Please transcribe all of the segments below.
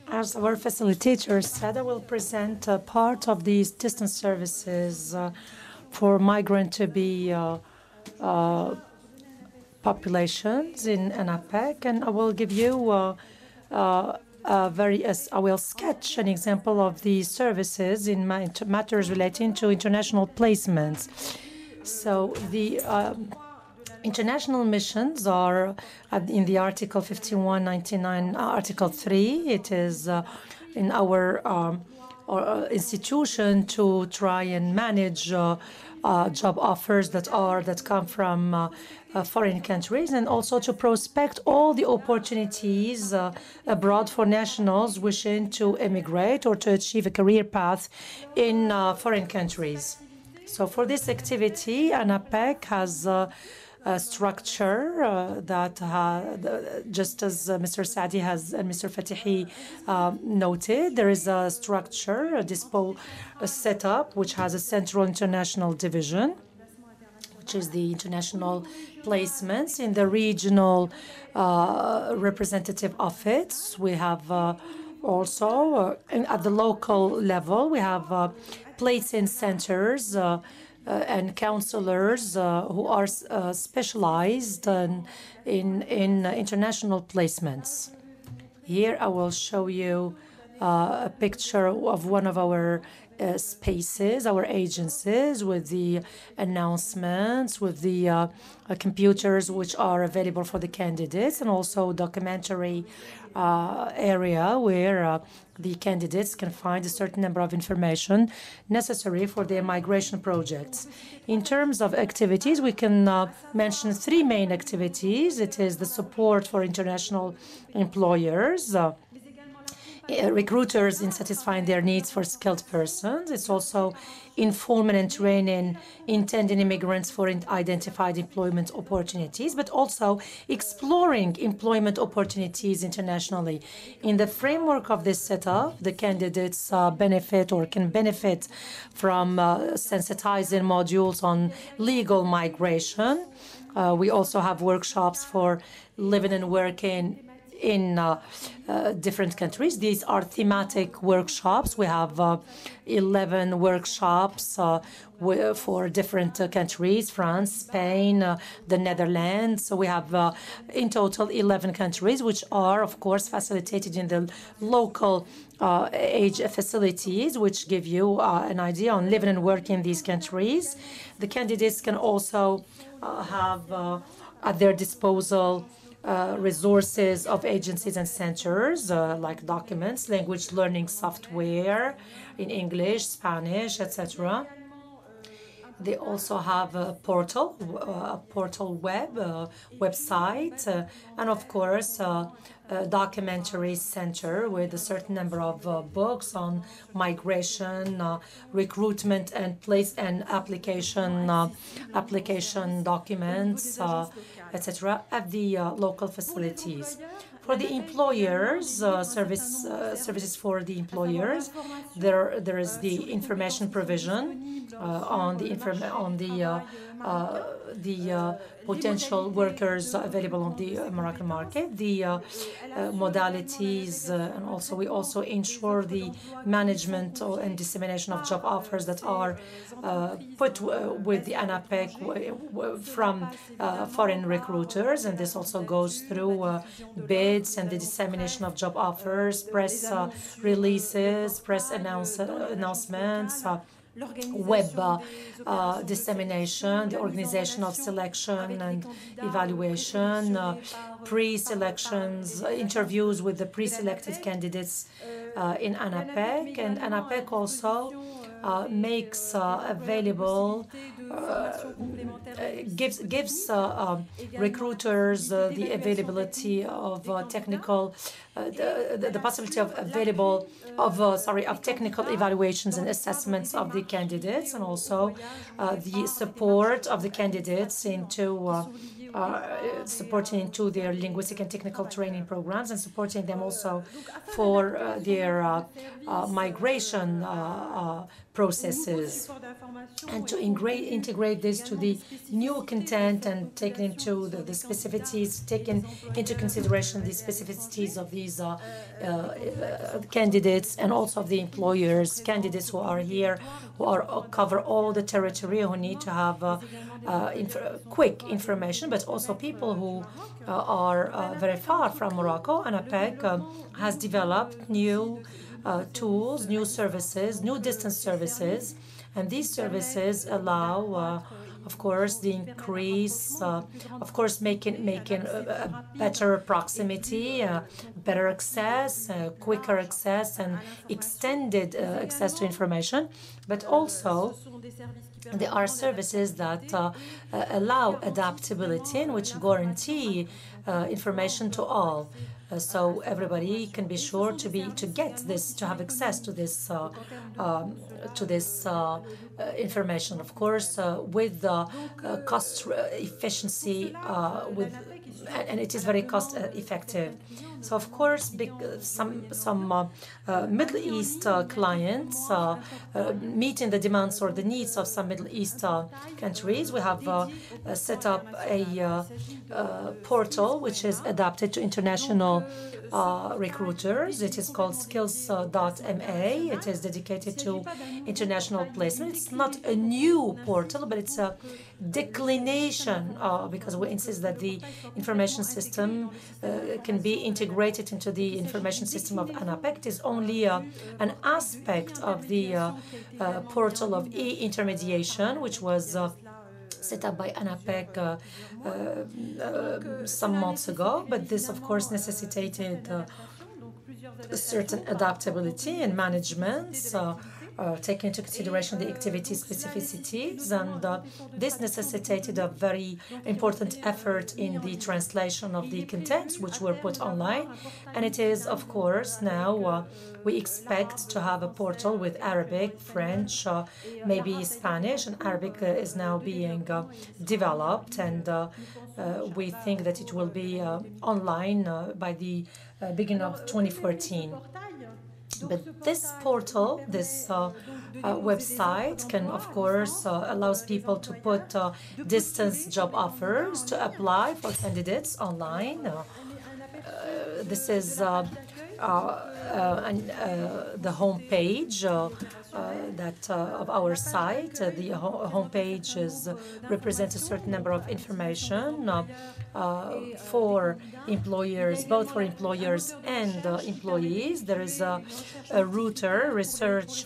As our facilitator said, I will present part of these distance services for migrant to be populations in ANAPEC, and I will give you I will sketch an example of the services in matters relating to international placements. So the international missions are in the Article 5199, Article 3. It is in our institution to try and manage job offers that come from foreign countries, and also to prospect all the opportunities abroad for nationals wishing to immigrate or to achieve a career path in foreign countries. So for this activity, ANAPEC has a structure that, just as Mr. Saadi has and Mr. Fatihi noted, there is a structure, a setup, which has a central international division, which is the international placements. In the regional representative office, we have also, at the local level, we have placing centers and counselors who are specialized in international placements. Here I will show you a picture of one of our spaces, our agencies, with the announcements, with the computers which are available for the candidates, and also documentary area where the candidates can find a certain number of information necessary for their migration projects. In terms of activities, we can mention three main activities. It is the support for international employers, recruiters in satisfying their needs for skilled persons. It's also informing and training intending immigrants for identified employment opportunities, but also exploring employment opportunities internationally. In the framework of this setup, the candidates benefit or can benefit from sensitizing modules on legal migration. We also have workshops for living and working in different countries. These are thematic workshops. We have 11 workshops for different countries: France, Spain, the Netherlands. So we have in total 11 countries, which are, of course, facilitated in the local age facilities, which give you an idea on living and working in these countries. The candidates can also have at their disposal resources of agencies and centers, like documents, language learning software in English, Spanish, etc. They also have a portal website, and of course a documentary center with a certain number of books on migration, recruitment, and place and application documents, etc. at the local facilities. For the employers, services for the employers, there is the information provision on the potential workers available on the Moroccan market, the modalities, and also we also ensure the management and dissemination of job offers that are put with the ANAPEC from foreign recruiters, and this also goes through bids and the dissemination of job offers, press releases, press announcements, web dissemination, the organization of selection and evaluation, pre-selections, interviews with the pre-selected candidates in ANAPEC, and ANAPEC also makes available, gives recruiters the availability of technical, the possibility of technical evaluations and assessments of the candidates, and also the support of the candidates into supporting into their linguistic and technical training programs, and supporting them also for their migration processes, and to integrate this to the new content and taking into the specificities, taking into consideration the specificities of these candidates and also of the employers, candidates who are here, who are cover all the territory, who need to have quick information, but also people who are very far from Morocco. And APEC has developed new tools, new services, new distance services, and these services allow, of course, the increase, of course, making a better proximity, better access, quicker access, and extended access to information. But also, there are services that allow adaptability and which guarantee information to all. So everybody can be sure to get this, to have access to this information. Of course, with the cost efficiency, and it is very cost effective. So of course, some Middle East clients meeting the demands or the needs of some Middle East countries. We have set up a portal which is adapted to international recruiters. It is called skills.ma. It is dedicated to international placement. It's not a new portal, but it's a declination because we insist that the information system can be integrated into the information system of ANAPEC. It is only an aspect of the portal of e-intermediation, which was set up by ANAPEC some months ago, but this of course necessitated a certain adaptability and management, taking into consideration the activity specificities, and this necessitated a very important effort in the translation of the contents which were put online. And it is, of course, now we expect to have a portal with Arabic, French, maybe Spanish, and Arabic is now being developed, and we think that it will be online by the beginning of 2014. But this portal, this website can, of course, allows people to put distance job offers to apply for candidates online. This is the home page of our site. The home page represents a certain number of information for employers, both for employers and employees. There is a research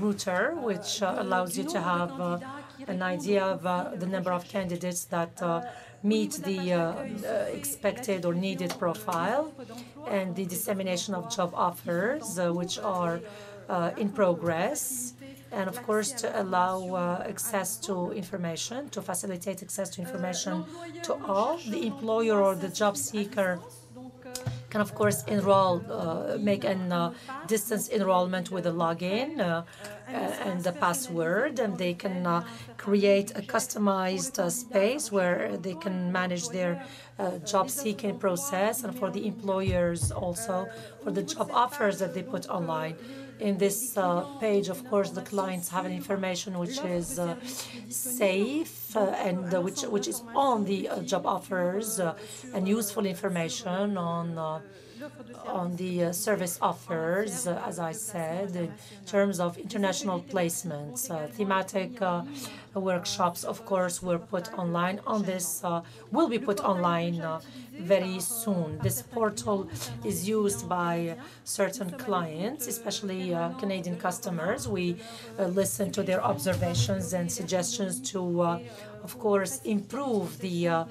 router, which allows you to have an idea of the number of candidates that meet the expected or needed profile, and the dissemination of job offers, which are in progress, and of course to allow access to information, to facilitate access to information to all. The employer or the job seeker can, of course, enroll, make a distance enrollment with a login and the password, and they can create a customized space where they can manage their job seeking process, and for the employers also for the job offers that they put online. In this page, of course, the clients have an information which is safe and which is on the job offers, and useful information on the service offers, as I said, in terms of international placements. Thematic workshops, of course, were put online on this, will be put online very soon. This portal is used by certain clients, especially Canadian customers. We listen to their observations and suggestions to, of course, improve the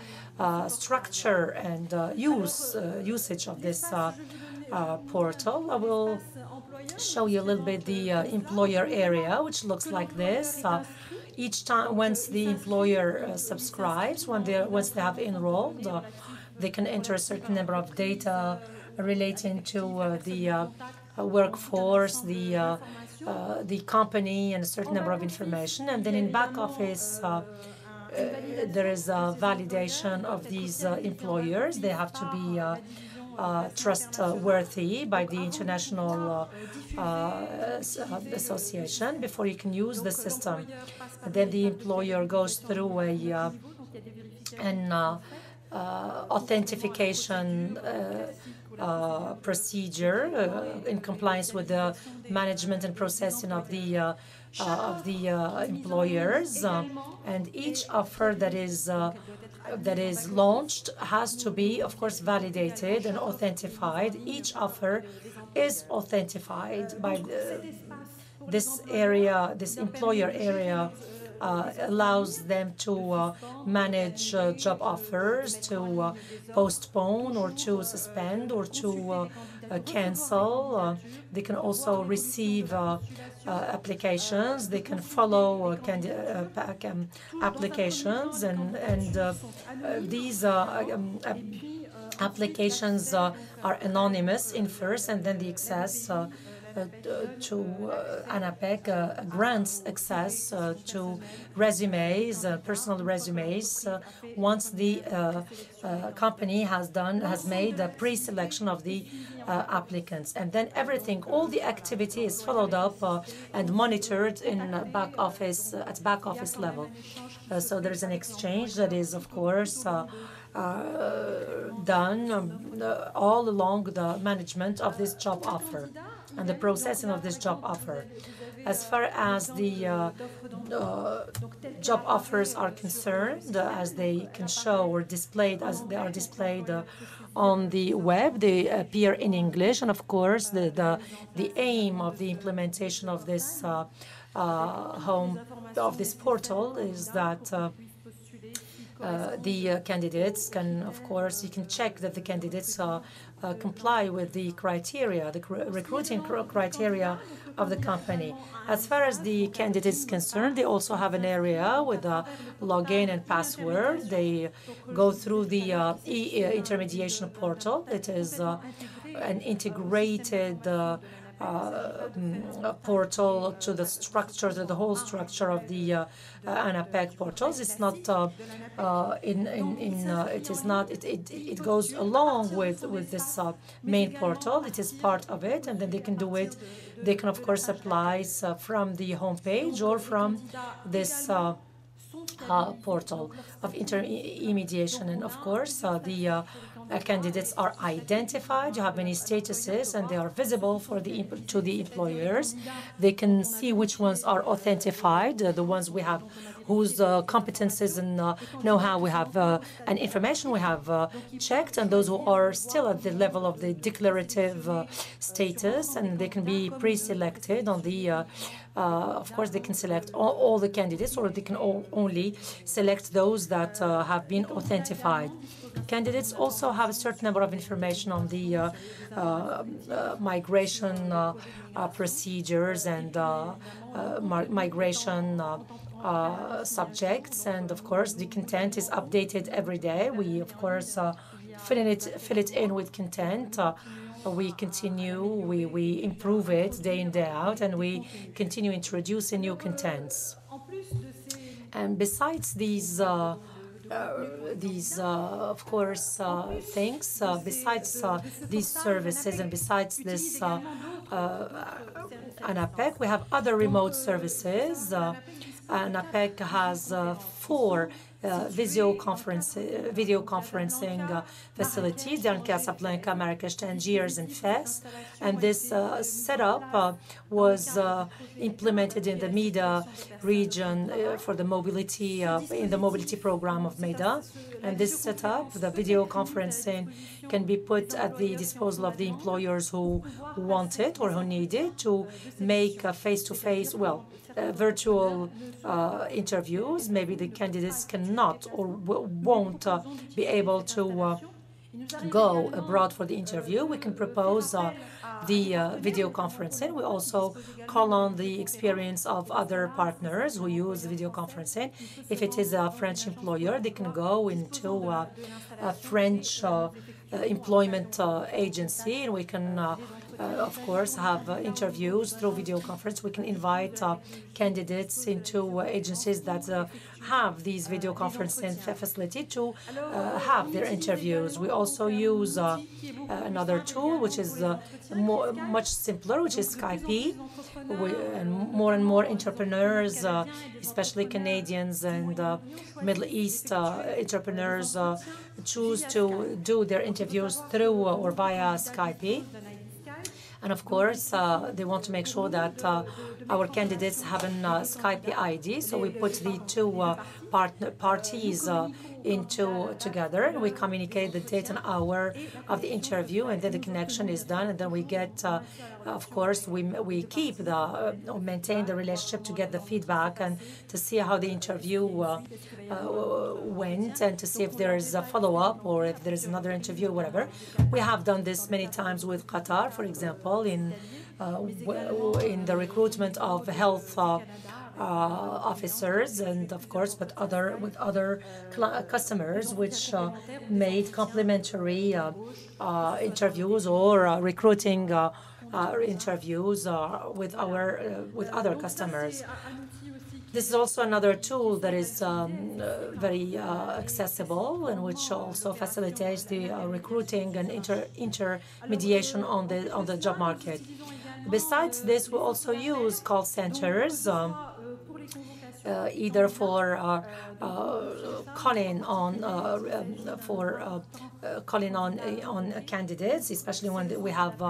structure and usage of this portal. I will show you a little bit the employer area, which looks like this. Each time, once the employer subscribes, once they have enrolled, they can enter a certain number of data relating to the workforce, the company, and a certain number of information. And then in back office, there is a validation of these employers. They have to be trustworthy by the international association before you can use the system. Then the employer goes through an authentication procedure in compliance with the management and processing of the employers, and each offer that is launched has to be, of course, validated and authenticated. Each offer is authenticated by this area, this employer area. Allows them to manage job offers, to postpone or to suspend or to cancel. They can also receive applications. They can follow applications, and these applications are anonymous in first, and then the access to ANAPEC grants access to resumes, personal resumes, once the company has made a pre-selection of the applicants, and then all the activity is followed up and monitored in back office at back office level. So there's an exchange that is, of course, done all along the management of this job offer and the processing of this job offer. As far as the job offers are concerned, as they can show or displayed, as they are displayed on the web, they appear in English, and of course the aim of the implementation of this this portal is that the candidates can, of course, you can check that the candidates comply with the criteria, the recruiting criteria of the company. As far as the candidate is concerned, they also have an area with a login and password. They go through the intermediation portal. It is an integrated portal to the structure, to the whole structure of the ANAPEC portals. It's not it is not it goes along with this main portal. It is part of it, and then they can do it. They can, of course, apply from the homepage or from this portal of intermediation, and of course the candidates are identified. You have many statuses, and they are visible to the employers. They can see which ones are authenticated, the ones we have whose competences and know-how we have and information we have checked, and those who are still at the level of the declarative status, and they can be pre-selected on the of course, they can select all the candidates, or they can only select those that have been authenticated. Candidates also have a certain number of information on the migration procedures and migration subjects, and of course the content is updated every day. We, of course, fill it in with content. We continue, we improve it day in, day out, and we continue introducing new contents. And besides these of course, things, besides these services, and besides this ANAPEC, we have other remote services. ANAPEC has 4 video conferencing facilities down in Casablanca, Marrakesh, Tangiers, and Fes. And this setup was implemented in the MEDA region for the mobility, in the mobility program of MEDA. And this setup, the video conferencing, can be put at the disposal of the employers who want it or who need it to make face-to-face, virtual interviews. Maybe the candidates cannot or won't be able to go abroad for the interview. We can propose the video conferencing. We also call on the experience of other partners who use video conferencing. If it is a French employer, they can go into a French employment agency, and we can of course, have interviews through video conference. We can invite candidates into agencies that have these video conferencing facility to have their interviews. We also use another tool, which is much simpler, which is Skype. And more entrepreneurs, especially Canadians and Middle East entrepreneurs, choose to do their interviews through or via Skype. And of course, they want to make sure that our candidates have an Skype ID. So we put the two parties into together, and we communicate the date and hour of the interview, and then the connection is done, and then we get, of course, we keep the maintain the relationship to get the feedback and to see how the interview went, and to see if there is a follow-up or if there is another interview, whatever. We have done this many times with Qatar, for example, in the recruitment of health officers, and of course with other customers, which made complementary interviews or recruiting interviews with other customers. This is also another tool that is very accessible, and which also facilitates the recruiting and intermediation on the job market. Besides this, we also use call centers, either for calling on candidates, especially when we have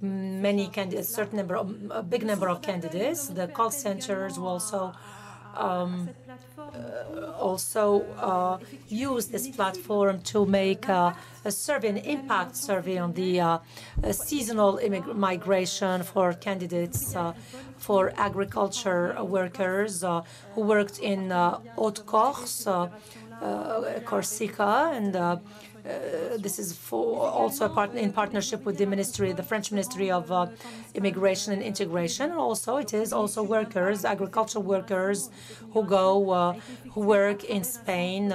many candidates, a big number of candidates. The call centers will also use this platform to make a survey, an impact survey on the seasonal migration for candidates, for agriculture workers who worked in Haute-Corse, Corsica, and this is also in partnership with the French Ministry of Immigration and Integration. And also, it is also workers, agricultural workers, who work in Spain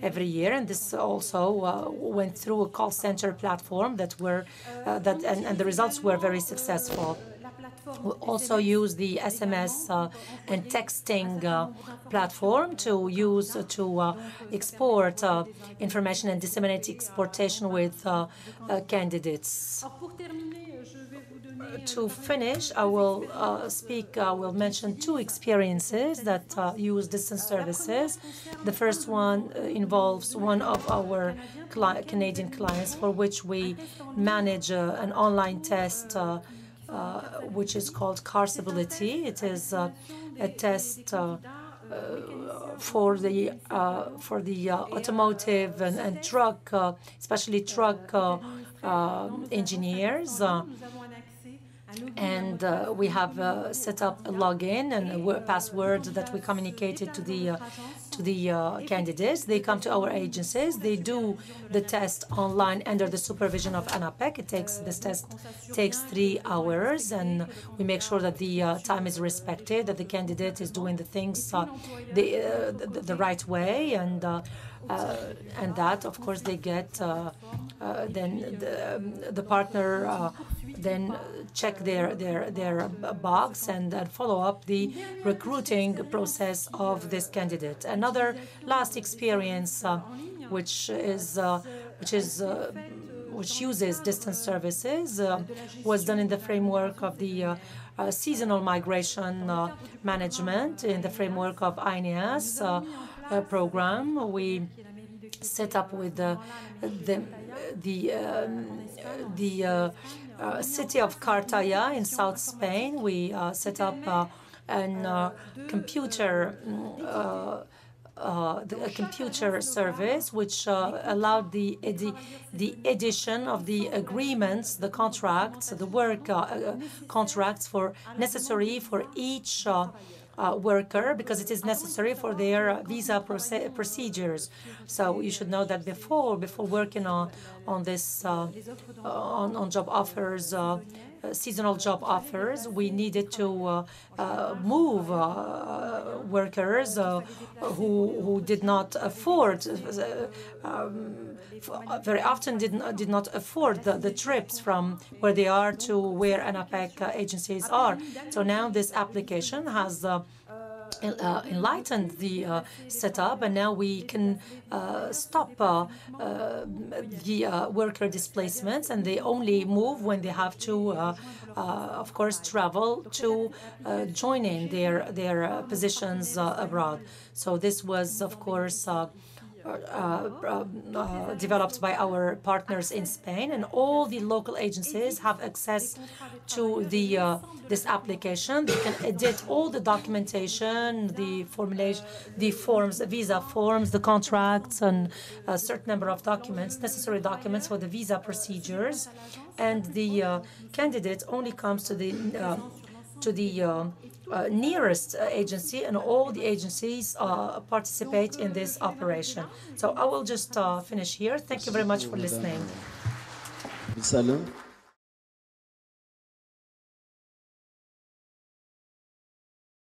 every year. And this also went through a call center platform and the results were very successful. We also use the SMS and texting platform to export information and disseminate exportation with candidates. To finish, I will mention two experiences that use distance services. The first one involves one of our Canadian clients, for which we manage an online test which is called Carceability. It is a test for the automotive and truck, especially truck engineers. And we have set up a login and a password that we communicated to the candidates. They come to our agencies. They do the test online under the supervision of ANAPEC. This test takes 3 hours, and we make sure that the time is respected, that the candidate is doing the things the right way, and that, of course, they get then the partner then check their box and follow up the recruiting process of this candidate. Another last experience, which uses distance services, was done in the framework of the seasonal migration management in the framework of INEAS program. We set up with the city of Cartaya in South Spain. We set up a computer service which allowed the addition of the agreements, the contracts, the work contracts necessary for each worker, because it is necessary for their visa procedures. So you should know that before working on this on job offers, seasonal job offers. We needed to move workers who did not afford, very often did not afford the trips from where they are to where ANAPEC agencies are. So now this application has enlightened the setup, and now we can stop the worker displacements, and they only move when they have to, of course, travel to join in their positions abroad. So this was, of course, developed by our partners in Spain, and all the local agencies have access to this application. They can edit all the documentation, the formulation, the forms, visa forms, the contracts, and a certain number of documents, necessary documents for the visa procedures. And the candidate only comes to the nearest agency, and all the agencies participate in this operation. So I will just finish here. Thank you very much for listening. BENSALEM.